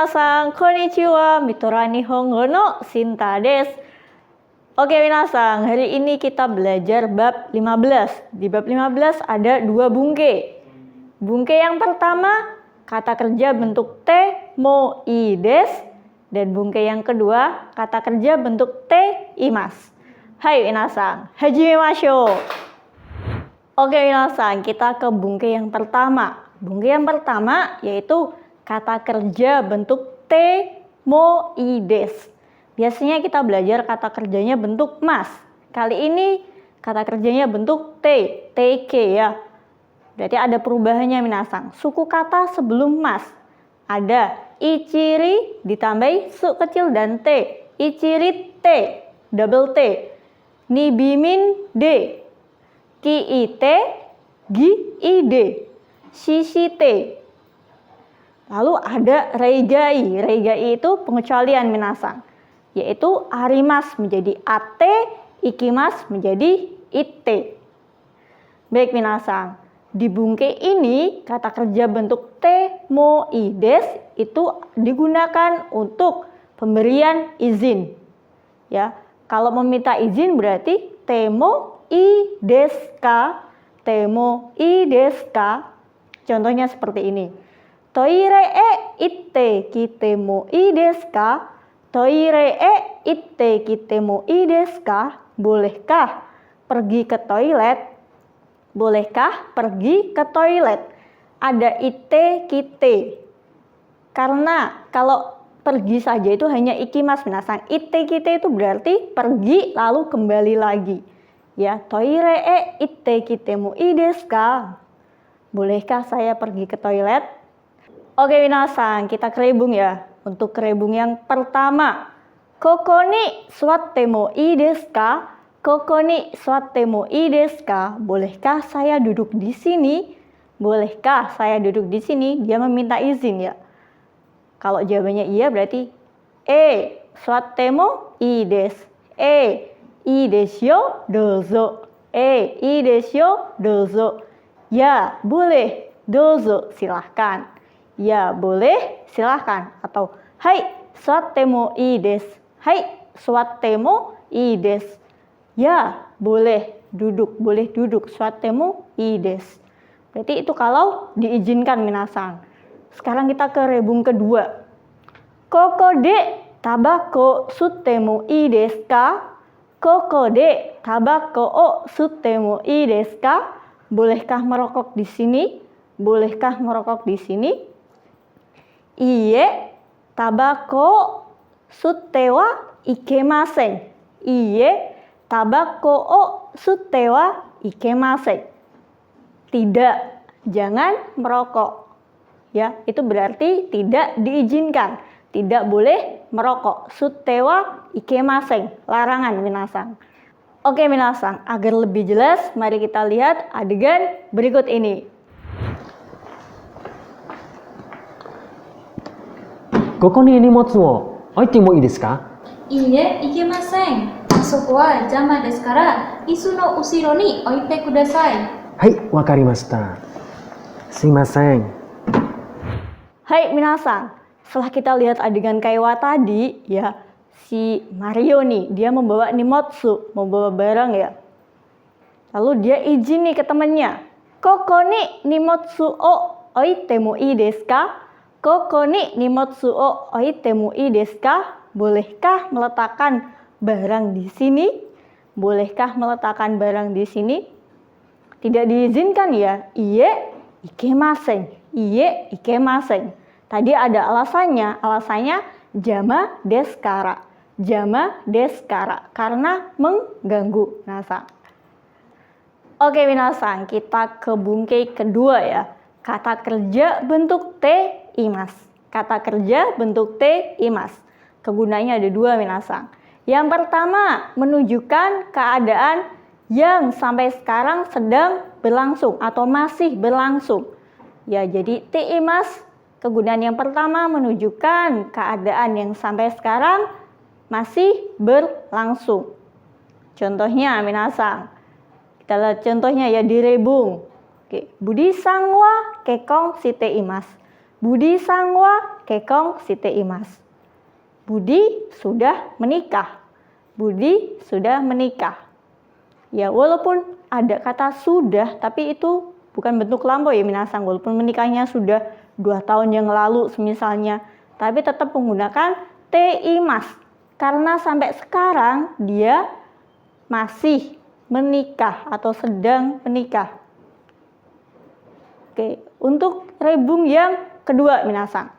minasan, konnichiwa, Mitora Nihongo no Shinta desu. Oke minasan, hari ini kita belajar bab 15. Di bab 15 ada dua bungke. Bungke yang pertama, kata kerja bentuk te, mo, i, des. Dan bungke yang kedua, kata kerja bentuk te, imas. Hai minasan, hajimemashou. Oke minasan, kita ke bungke yang pertama. Bungke yang pertama yaitu kata kerja bentuk te, mo, i, des. Biasanya kita belajar kata kerjanya bentuk mas. Kali ini kata kerjanya bentuk te, tk ya. Berarti ada perubahannya minasan. Suku kata sebelum mas. Ada ichiri ditambahi su kecil dan t. Ichiri t, double t. Nibimin d. Ki-ite, gi-ide, shishite. Lalu ada reigai. Reigai itu pengecualian minasan. Yaitu arimas menjadi ate, ikimas menjadi ite. Baik minasan. Di bungke ini kata kerja bentuk te, mo, i, des itu digunakan untuk pemberian izin. Ya, kalau meminta izin berarti temo i desu ka, temo i desu ka. Contohnya seperti ini. Toire e itte kitemo i desu ka? Toire e itte kitemo i desu ka? Bolehkah pergi ke toilet? Bolehkah pergi ke toilet? Ada itte kite. Karena kalau pergi saja itu hanya ikimas minasan. Itte kite itu berarti pergi lalu kembali lagi. Ya, toire e itte kitemo i desu ka? Bolehkah saya pergi ke toilet? Oke minasan, kita kerebung ya. Untuk kerebung yang pertama, koko ni suatte mo ii desu ka? Koko ni suatte mo ii desu ka? Bolehkah saya duduk di sini? Bolehkah saya duduk di sini? Dia meminta izin ya. Kalau jawabannya iya berarti suatte mo ii desu. Ii desu yo, dozo. Ii desu yo, dozo. Ya, boleh. Dozo, silahkan. Ya, boleh, silahkan. Atau, hai, suatte mo ii desu. Hai, suatte mo ii desu. Ya, boleh duduk. Boleh duduk. Suatte mo ii desu. Berarti itu kalau diizinkan minasan. Sekarang kita ke rebung kedua. Koko de tabako sutte mo ii desu ka? Koko de tabako o sutte mo ii desu ka? Bolehkah merokok di sini? Bolehkah merokok di sini? Iie, tabako sutte wa ikemasen. Iie, tabako o sutte wa ikemasen. Tidak, jangan merokok. Ya, itu berarti tidak diizinkan. Tidak boleh merokok. Sutte wa ikemasen, larangan minasan. Oke minasan, agar lebih jelas, mari kita lihat adegan berikut ini. Koko ni nimotsu wo oite mo ii desu ka? Iie, ikemasen. Asoko wa jama desu kara, isu no usiro ni oite kudasai. Hai, wakarimashita. Sumimasen. Hai minasan, setelah kita lihat adegan kaiwa tadi, ya, si Mario nih, dia membawa nimotsu, membawa barang ya. Lalu dia izin nih ke temannya. Koko ni nimotsu o oite mo ii desu ka? Koko ni nimotsu o oite mo ii desu ka? Bolehkah meletakkan barang di sini? Bolehkah meletakkan barang di sini? Tidak diizinkan ya. Iie ikemasen. Iie ikemasen. Tadi ada alasannya. Alasannya jama desu kara. Jama desu kara. Karena mengganggu minasan. Oke minasan, kita ke bungke kedua ya. Kata kerja bentuk te, imas. Kata kerja bentuk te, imas. Kegunaannya ada dua minasan. Yang pertama, menunjukkan keadaan yang sampai sekarang sedang berlangsung atau masih berlangsung. Ya, jadi te, imas. Kegunaan yang pertama menunjukkan keadaan yang sampai sekarang masih berlangsung. Contohnya minasan. Kita lihat contohnya ya di rebung. Oke, Budi sang wa kekong shite imasu. Budi sang wa kekong shite imasu. Budi sudah menikah. Budi sudah menikah. Ya, walaupun ada kata sudah, tapi itu bukan bentuk lampau ya minasang. Walaupun menikahnya sudah 2 tahun yang lalu misalnya, tapi tetap menggunakan te imasu. Karena sampai sekarang dia masih menikah atau sedang menikah. Oke, untuk rebung yang kedua minasang.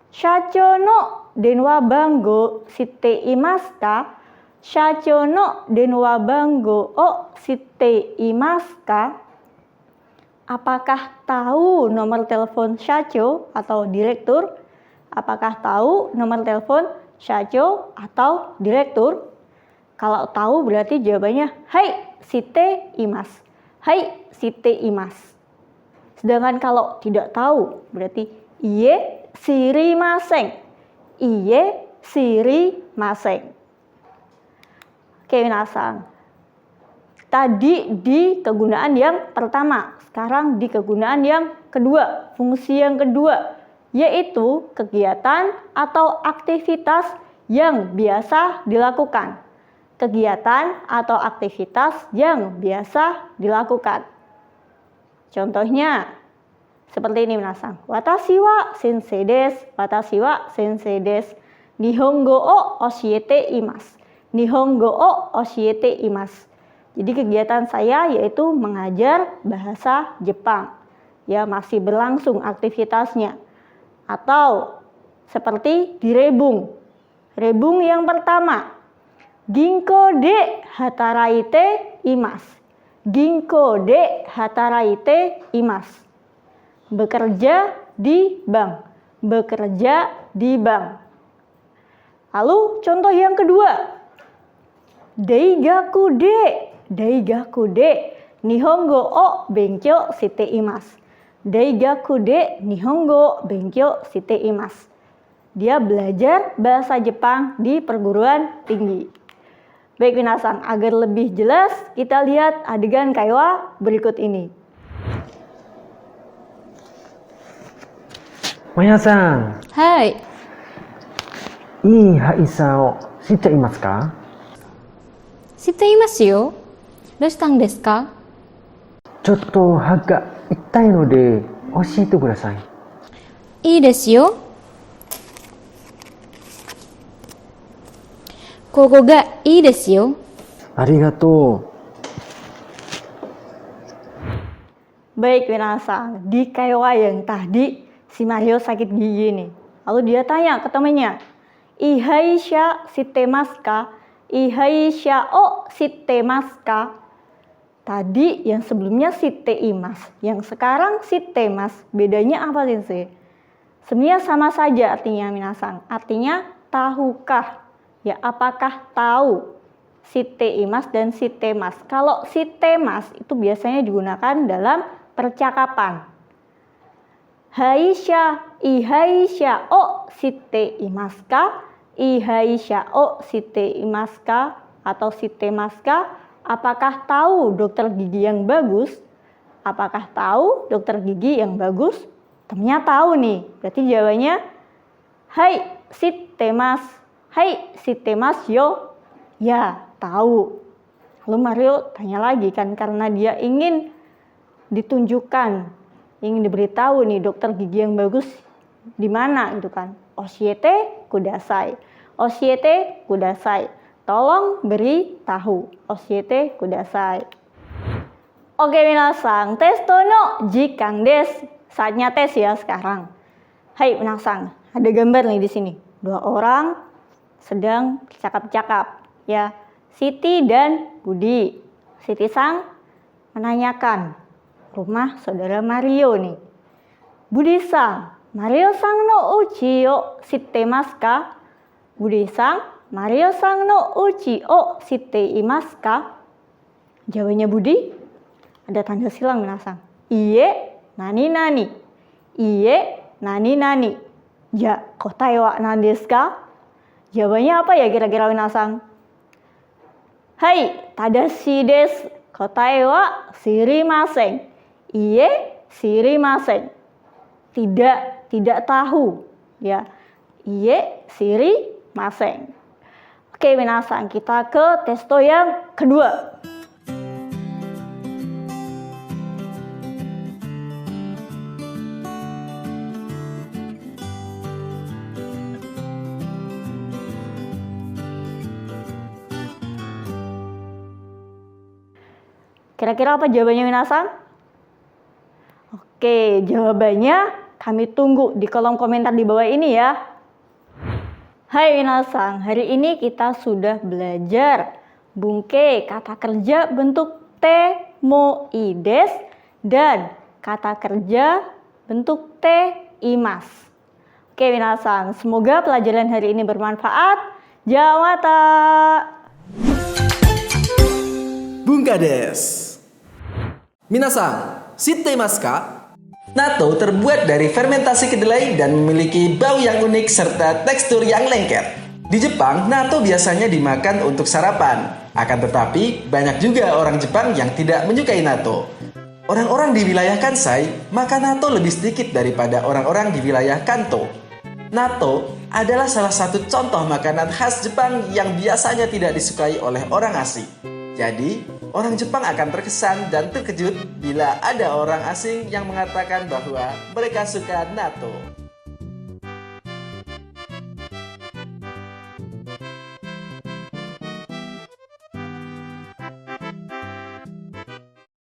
Shacho no denwa bango shite imasu ka? Shacho no denwa bango o shite imasu ka? Apakah tahu nomor telepon shacho atau direktur? Apakah tahu nomor telepon shacho atau direktur? Kalau tahu berarti jawabannya hai shite imasu. Hai shite imasu. Sedangkan kalau tidak tahu berarti iye shirimasen. Iye shirimasen. Oke, minasang. Tadi di kegunaan yang pertama, sekarang di kegunaan yang kedua, fungsi yang kedua, yaitu kegiatan atau aktivitas yang biasa dilakukan. Kegiatan atau aktivitas yang biasa dilakukan. Contohnya seperti ini minasang. Watashi wa sensei desu. Watashi wa sensei desu. Nihongo o oshiete imasu. Nihongo o oshiete imasu. Jadi kegiatan saya yaitu mengajar bahasa Jepang. Ya, masih berlangsung aktivitasnya. Atau seperti di rebung. Rebung yang pertama. Ginko de hataraite imasu. Ginko de hataraite imasu. Bekerja di bank. Bekerja di bank. Lalu contoh yang kedua. Daigaku de nihongo o benkyou shite imasu. Daigaku de nihongo benkyou shite imasu. Dia belajar bahasa Jepang di perguruan tinggi. Baik minasang, agar lebih jelas kita lihat adegan kaiwa berikut ini. Maya-san, Hai, いい歯医者を知っていますか？知っていますよ。どうしたんですか？ちょっと歯が痛いので教えてください。いいですよ。ここがいいですよ。ありがと Baik minasang, di kaiwa yang tadi si Mario sakit gigi nih. Lalu dia tanya ke temannya, Ihaisha shitemasu ka? Ihaisha o shitemasu ka? Tadi yang sebelumnya shiteimasu, yang sekarang shitemasu. Bedanya apa sih? Sebenarnya sama saja artinya minasang. Artinya tahukah? Ya, apakah tahu? Shiteimasu dan shitemasu. Kalau shitemasu itu biasanya digunakan dalam percakapan. Haisha, ihaisha o shiteimasu ka? Ihaisha o shiteimasu ka? Atau shitemasu ka? Apakah tahu dokter gigi yang bagus? Apakah tahu dokter gigi yang bagus? Temennya tahu nih. Berarti jawabannya hai shitemasu. Hai shitemasu yo. Ya, tahu. Lalu Mario tanya lagi kan, karena dia ingin ditunjukkan, ingin diberitahu nih dokter gigi yang bagus di mana gitu kan. Oshiete kudasai. Oshiete kudasai. Tolong beri tahu. Oshiete kudasai. Oke minasang, testo no jikan desu. Saatnya tes ya sekarang. Hai minasang, ada gambar nih di sini. 2 orang sedang cakap-cakap ya. Siti dan Budi. Siti sang menanyakan rumah saudara Mario nih. Budi sang, Mario sang no uchi o shitemasu ka? Budi sang, Mario sang no uchi o shiteimasu ka? Jawabannya Budi ada tanda silang minasang. Iye nani nani. Iye nani nani. Ja, kotae wa nan desu ka? Jawabannya apa ya kira-kira minasang? Hai, tadashi desu. Kotae wa shirimasen. Iye, shirimasen. tidak tahu ya. Iye sirimaseng. Oke, minasan, kita ke testo yang kedua. Kira-kira apa jawabannya, minasan? Oke, jawabannya kami tunggu di kolom komentar di bawah ini ya. Hai minasan, hari ini kita sudah belajar bungke kata kerja bentuk te, mo, ides, dan kata kerja bentuk te, imas. Oke minasan, semoga pelajaran hari ini bermanfaat. Jawata! Bungkades. Minasan, shitemasu ka? Natto terbuat dari fermentasi kedelai dan memiliki bau yang unik serta tekstur yang lengket. Di Jepang, natto biasanya dimakan untuk sarapan. Akan tetapi, banyak juga orang Jepang yang tidak menyukai natto. Orang-orang di wilayah Kansai makan natto lebih sedikit daripada orang-orang di wilayah Kanto. Natto adalah salah satu contoh makanan khas Jepang yang biasanya tidak disukai oleh orang asing. Jadi, orang Jepang akan terkesan dan terkejut bila ada orang asing yang mengatakan bahwa mereka suka natto.